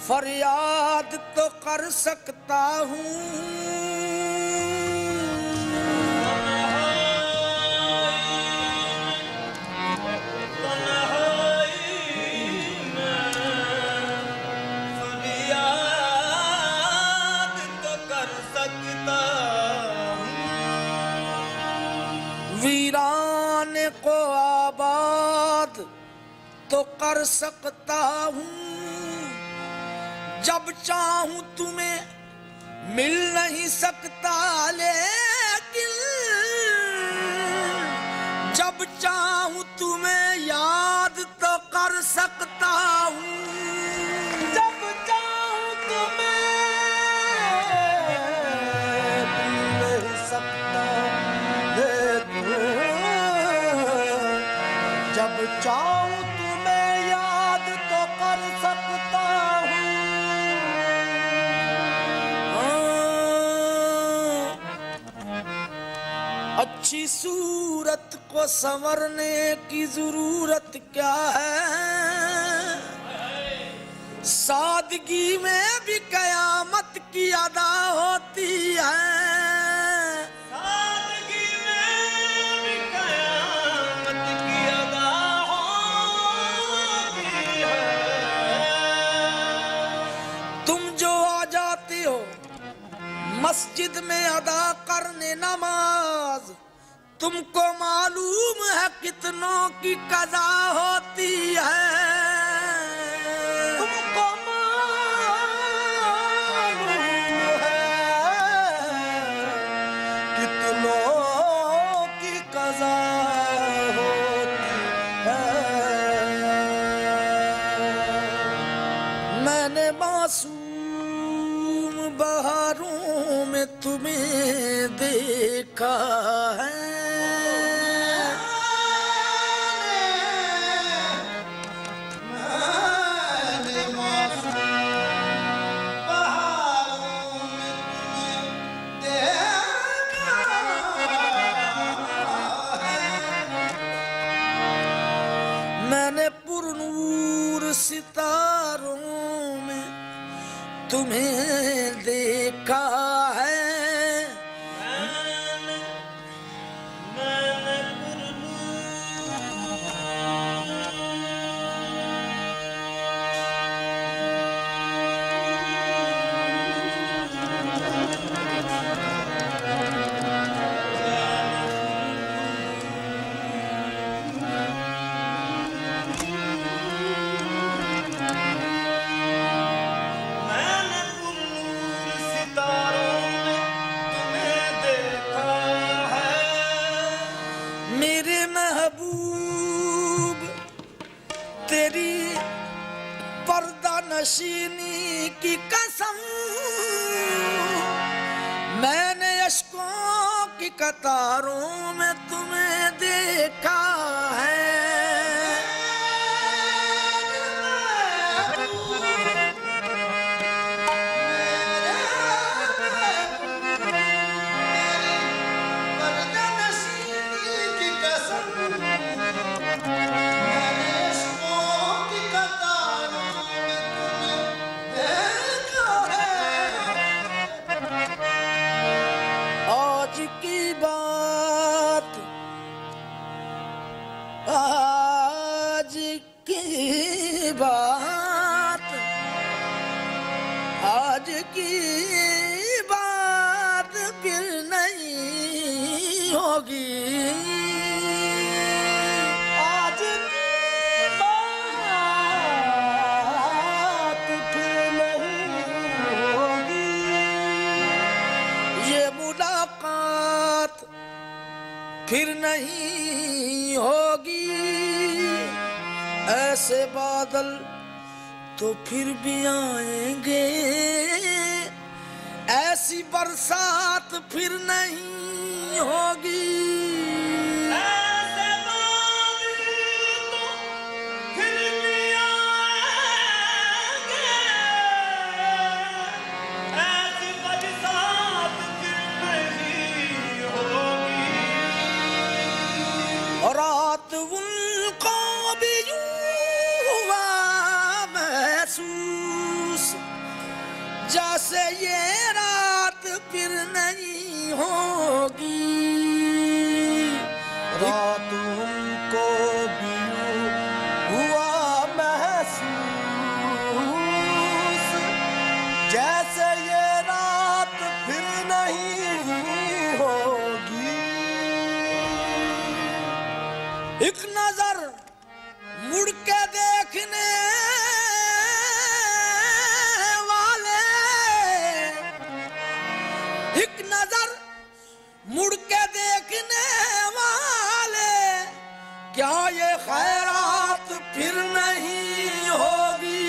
फरियाद तो कर सकता हूँ, वीराने को आबाद तो कर सकता हूँ। जब चाहूं तुम्हें मिल नहीं सकता, लेकिन जब चाहूं तुम्हें याद तो कर सकता हूँ। जब चाहूं तुम्हें मिल नहीं सकता, जब चाहूं तुम्हें याद तो कर सकता हूँ। अच्छी सूरत को संवरने की जरूरत क्या है, सादगी में भी कयामत की अदा होती है। सादगी में भी कयामत की अदा होती है। तुम जो आ जाते हो मस्जिद में अदा करने नमाज, तुमको मालूम है कितनों की कज़ा होती है। तुमको मालूम है कितनों की कज़ा होती है। मैंने मासूम बहारों में तुम्हें देखा है, मैंने पुरनूर सितारों में तुम्हें देखा है। मेरे महबूब तेरी पर्दा नशीनी की कसम, मैंने अश्कों की कतारों में तुम्हें देखा है। आज की बात फिर नहीं होगी, आज की बात फिर नहीं होगी। ये मुलाकात फिर नहीं होगी। ऐसे बादल तो फिर भी आएंगे, ऐसी बरसात फिर नहीं होगी। ऐसे बादल तो फिर भी आएंगे, ऐसी बरसात फिर नहीं होगी। और रात उनको भी यूं हुआ महसूस से ये रात फिर नहीं होगी। रात उनको भी हुआ महसूस जैसे ये रात फिर नहीं होगी। एक नजर मुड़ के देखने वाले, एक नजर मुड़ के देखने वाले, क्या ये खैरात फिर नहीं होगी।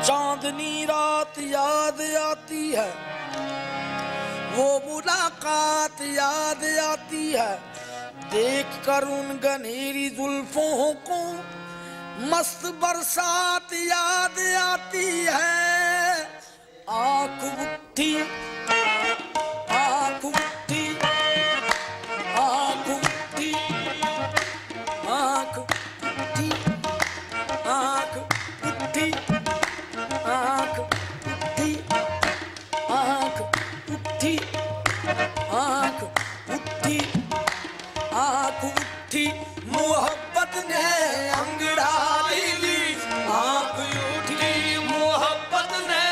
चांदनी रात याद आती है, वो मुलाकात याद आती है, देख कर उन गनेरी जुल्फों को मस्त बरसात याद आती है। आँख उठी, आँख उठी, आँख उठी, आँख उठी, आँख उठी, आँख उठी, आँख उठी, आँख उठी, आँख उठी, मोहब्बत ने अंगड़ाई ली। आँख उठी, मोहब्बत ने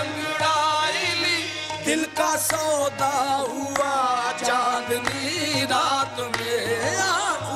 अंगड़ाई ली। दिल का सौदा हुआ चांदनी रात में। आँख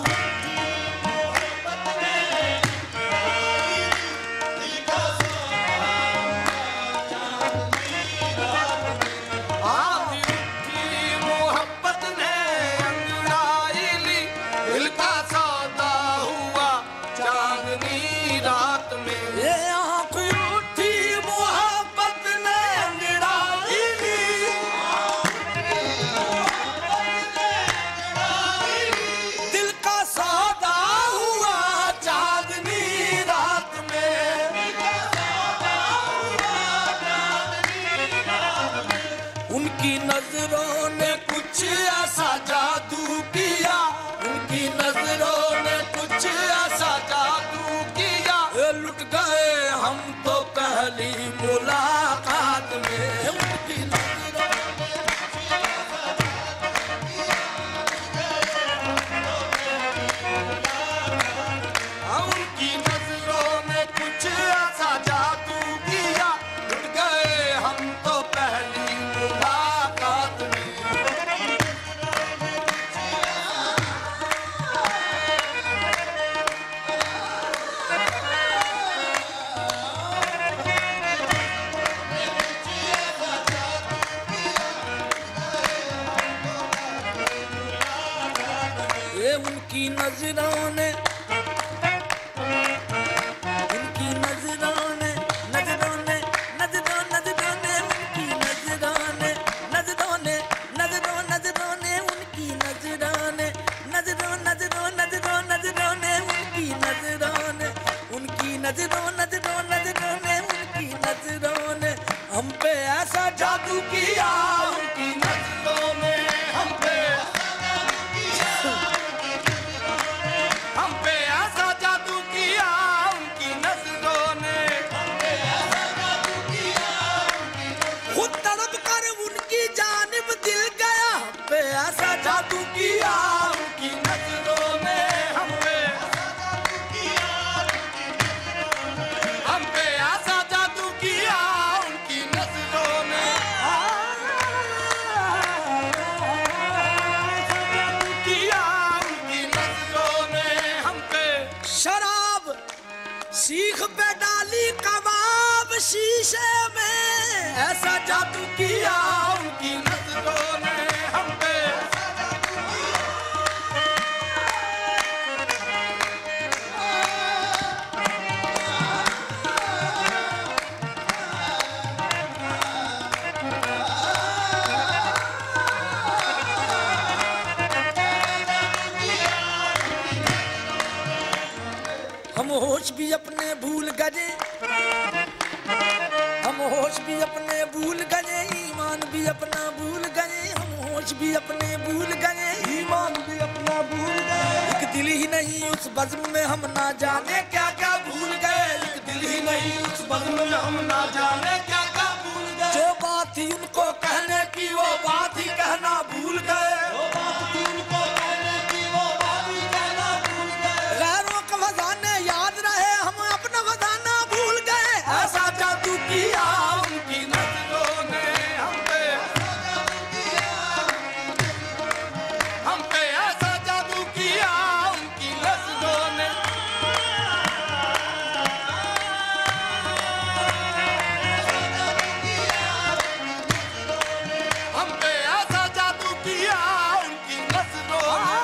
उनकी नजरों ने कुछ ऐसा जादू किया, उनकी नजरों ने कुछ ऐसा जादू किया, लुट गए हम तो पहली मुलाकात में। उनकी नजरों उनकी नजरों ने कुछ ऐसा जादू किया, लुट गए हम तो पहली मुलाकात में। ये उनकी नजरों ने, उनकी नजरों ने, नजरों ने, नजरों नजरों ने, उनकी नजरों ने, नजरों ने, नजरों नजरों ने, उनकी नजरों ने, नजरों नजरों नजरों नजरों ने, उनकी नजरों ने, उनकी नजरों नजरों नजरों ने, उनकी नजरों ने हम पे ऐसा जादू किया। उनकी नजरों ने हम पे ऐसा जादू किया, उनकी नजरों ने खुद तड़प कर उनकी जानिब दिल गया। हम पे ऐसा जादू किया, उनकी नजरों ने हम पे ऐसा जादू किया, उनकी नजरों ने किया, उनकी नजरों ने हम पे शराब सीख पे डाली, कबाब शीशे में ऐसा जादू किया, उनकी नजरों ने हम पे हम होश भी अपने भूल गए, होश भी अपने भूल गए, ईमान भी अपना भूल गए, हम होश भी अपने भूल गए, ईमान भी अपना भूल गए। एक दिल ही नहीं उस बज़्म में हम ना जाने क्या क्या भूल गए, एक दिल ही नहीं उस बज़्म में हम ना जाने क्या क्या भूल गए। जो बात थी उनको कहने की वो बात ही कहना भूल गए, वो बात थी उनको कहने की वो बात ही कहना भूल गए। गैरों का खजाने याद रहे हम अपना खजाना भूल गए, ऐसा जादू किया उनकी नजरों ने हम पे ऐसा जादू किया उनकी नजरों ने। हम पे ऐसा जादू किया उनकी नजरों ने,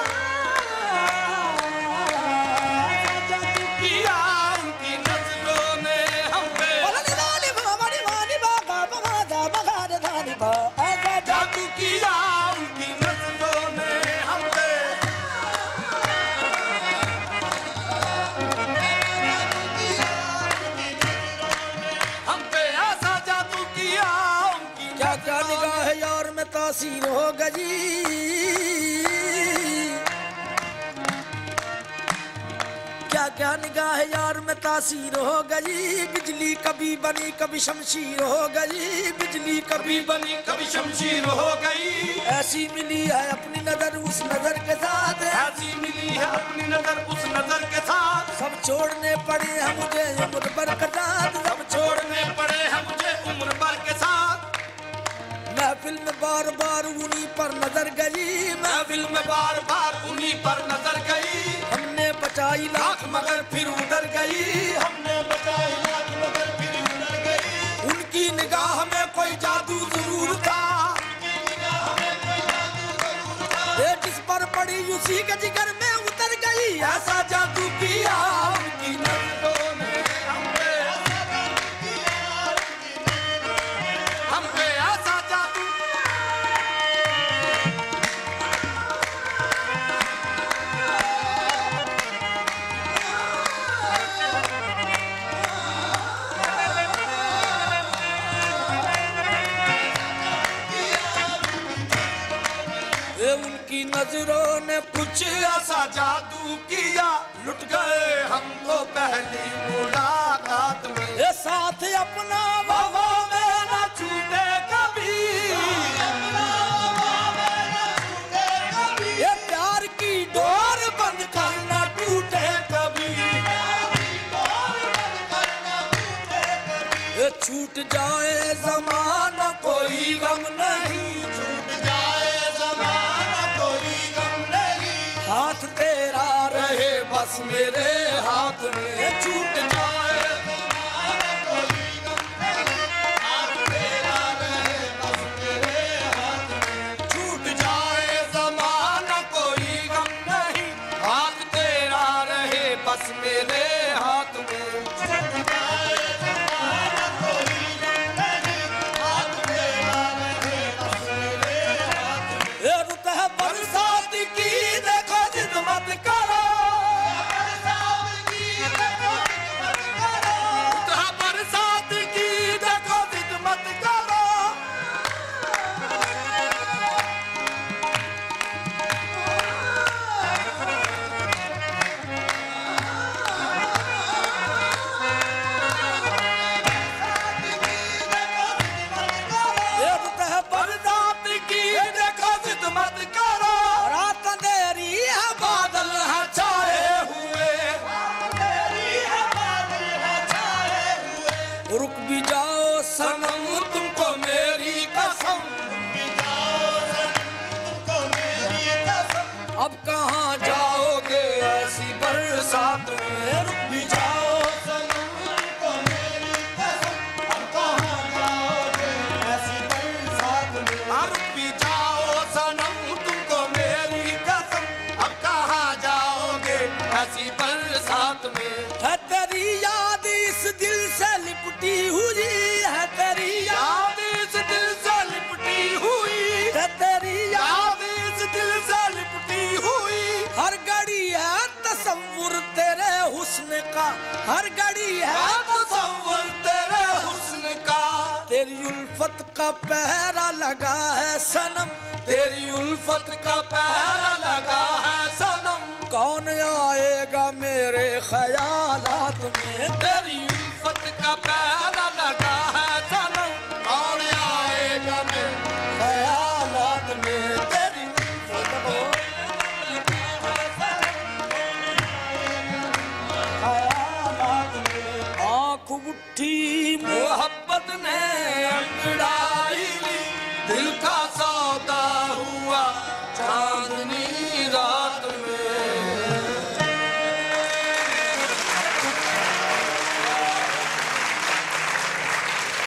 किया उनकी नजरों ने हम पे जादू किया उनकी नजरों ने हम पे। हम पे ऐसा जादू किया उनकी क्या क्या निगाह यार में तासीर हो गई, क्या क्या निगाह यार में तासीर हो गई, बिजली कभी बनी कभी शमशीर हो गई, बिजली कभी बनी कभी शमशीर हो गई। ऐसी मिली है अपनी नजर उस नजर के साथ, ऐसी मिली है अपनी नजर उस नजर के साथ, सब छोड़ने पड़े हैं मुझे उम्र भर के साथ, सब छोड़ने पड़े हैं मुझे उम्र भर के साथ। महफिल में बार बार उन्हीं पर नजर गई, महफिल में बार बार उन्हीं पर नजर गई, हमने बचाई लाख मगर फिर उधर गई, हमने बचाई लाख मगर फिर उधर गई। उनकी निगाह में कोई जादू जरूर था, ये जिस पर पड़ी उसी के जिगर में उतर गई, ऐसा जादू किया उनकी नजरों ने हम पे ऐसा जादू। ये उनकी नजरों ने कुछ ऐसा जादू किया, लुट गए हम तो पहली मुलाकात में, ये साथ अपना वफा में न छूटे कभी, ये प्यार की डोर बंद कर न टूटे कभी, ये छूट जाए ज़माना कोई गम नहीं, छूट जाए ज़माना कोई गम नहीं, हाथ तेरा रहे बस मेरे हाथ में, छूट जाए ज़माना कोई गम नहीं, हाथ तेरा रहे बस मेरे हाथ में, छूट जाए ज़माना कोई गम नहीं, हाथ तेरा रहे बस मेरे हाथ में, छूट जाए ज़माना कोई गम नहीं, हाथ तेरा रहे बस मेरे हाथ में। ये रुत है बरसात की देखो जिद मत करो, रुत है बरसात की देखो जिद मत करो, ये रुत है बरसात की देखो जिद मत करो, रात अंधेरी है बादल है छाए हुए, रुक भी जाओ सनम तुमको मेरी कसम, अब कहाँ जाओगे ऐसी बरसात में, रुक भी जाओ सनम तुमको मेरी कसम, अब कहाँ जाओगे ऐसी बरसात में, रुक भी जाओ सनम तुमको मेरी कसम, अब कहाँ जाओगे ऐसी बरसात में। है तेरी याद इस दिल से लिपटी हुई, है तेरी याद इस दिल से लिपटी हुई, है तेरी याद इस दिल से लिपटी हुई, हर घड़ी है तसव्वुर तेरे हुस्न का, हर घड़ी है तसव्वुर तेरे हुस्न का, तेरी उल्फत का पहरा लगा है सनम, तेरी उल्फत का पहरा लगा है सनम, कौन आएगा मेरे ख्यालात में, तेरी उल्फत का पहरा लगा है सनम, कौन आएगा मेरे ख्यालात में, तेरी उल्फत को ख्यालात में। आँख उठी मोहब्बत ने अंगड़ा